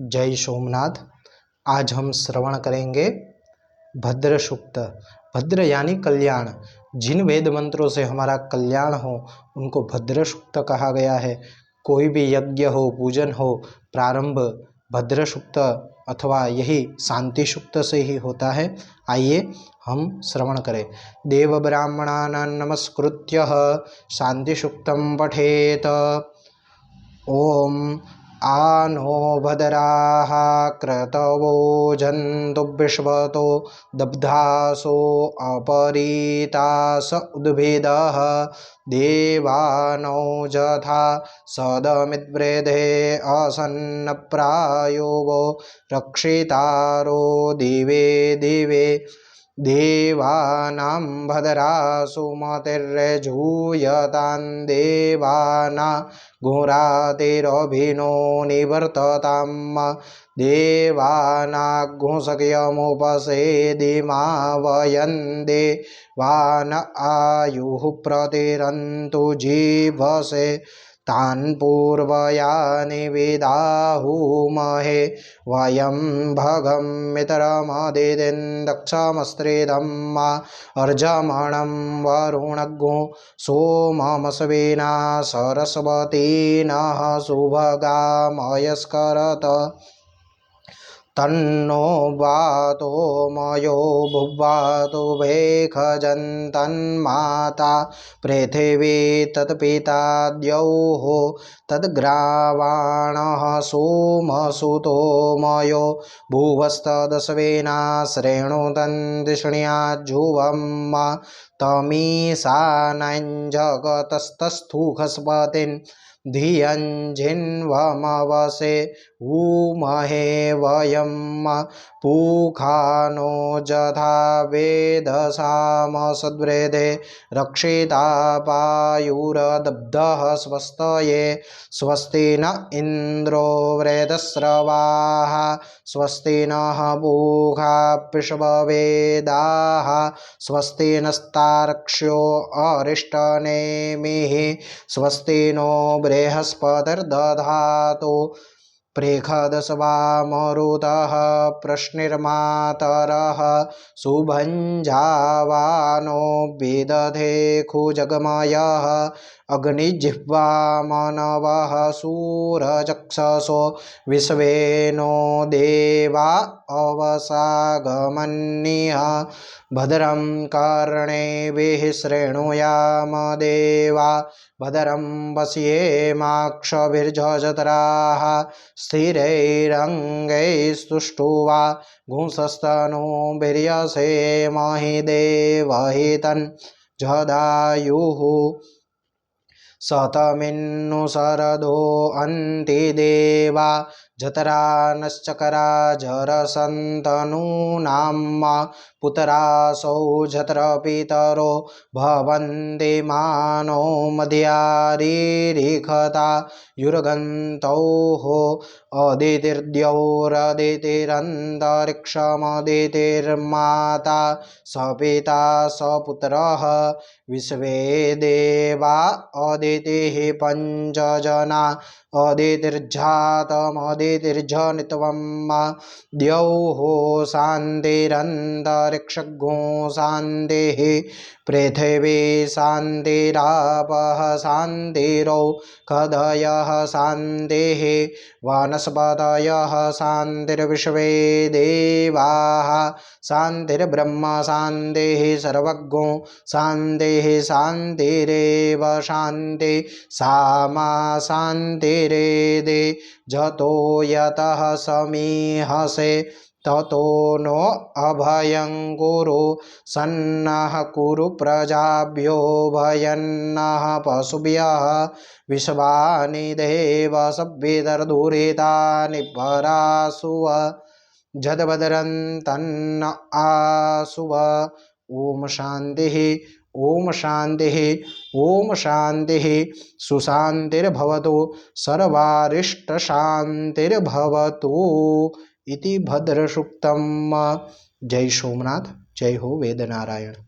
जय सोमनाथ। आज हम श्रवण करेंगे भद्र सूक्त। भद्र यानी कल्याण। जिन वेद मंत्रों से हमारा कल्याण हो उनको भद्र सूक्त कहा गया है। कोई भी यज्ञ हो, पूजन हो, प्रारंभ भद्र सूक्त अथवा यही शांति सूक्त से ही होता है। आइए हम श्रवण करें। देव ब्राह्मणान् नमस्कृत्य शांति सूक्तं पठेत। ओम आनो भद्राः क्रतवो जन्तु विश्वतो दब्धासो अपरीतास उद्भिदः देवानो जथा सदमिद्वृधे असन्नप्रायो वो रक्षितारो दिवे दिवे देवानां भद्रासु मतिर्जूयतां देवाना गुरातिरभिनो निवर्ततां देवानाग्मुसक्यमुपसेदिमा वयं देवान आयुः प्रतिरन्तु जीवसे तान् पूर्वयानि विदाहुमहे वयं भगमितरमदितिं दक्षमस्त्रिदं अर्जमणं वरुणग्नो सोममस्विना सरस्वती नः सुभगामयस्करत तन्नो वातो मयो भुवातो वेखजन्तन्माता पृथिवी तत्पिता द्यौः तद्ग्रावाणः सोमसुतो मयो भुवस्तदश्विना श्रेणुतन्दिष्ण्याज्जुवं तमीशानं जगतस्तस्थुखस्पतिं धियं जिन्वमवसे उमहे वयं पूखानो जथा वेदसामसद्वृधे रक्षिता पायुरदब्धः स्वस्तये स्वस्ति न इन्द्रो वृधस्रवाः स्वस्ति नः पूषा विश्ववेदाः स्वस्ति नस्तार्क्ष्यो अरिष्टनेमिः स्वस्ति नो बृहस्पतिर्दधातु प्रेखदस्वा मरुतः प्रश्निर्मातरः सुभञ्जावानो विदधे खुजगमयः अग्निजिह्वा मनवः सूरचक्षसो विश्वे नो देवा अवसागमन्यः भद्रं कर्णेभिः शृणुयाम देवा भद्रं पश्येमाक्षभिर्जजत्राः स्थिरैरङ्गैस्तुष्टुवा घुंसस्तनूभिर्यसेमहि देवहितं जदायुः शतमिन्नु शरदो अन्ति देवा जतरा नश्चकरा जरसन्तनूनां पुत्रासौ जत्र पितरो भवन्ति मानो मध्यारिरिखता युर्गन्तौः अदितिर्द्यौरदितिरन्तरिक्षमदितिर्माता सपिता सपुत्रः विश्वे देवा अदितिः पञ्चजना अदितिर्जातमदितिर्जनित्वं द्यौः शान्तिरन्तरिक्षगो शान्तिः पृथिवी शान्तिरापः शान्तिरौषधयः शान्तिः वनस्पतयः शान्तिर्विश्वे देवाः शान्तिर्ब्रह्म शान्तिः सर्वज्ञो शान्तिः शान्तिरेव शान्ति सामा शान्तिरेदे जतो यतः समीहसे ततो नो अभयं कुरु सन्नः कुरु प्रजाभ्यो भयन्नः पशुभ्यः विश्वानि देव सभ्येतर्दुरितानि परासुव जदभद्रं तन्न आसुव। ओम शांति ओम शांति ओम शांति। सुशांतिर्भवतु सर्वारिष्टशांतिर्भवतु इति भद्र सूक्तम्। जय सोमनाथ। जय हो वेद नारायण।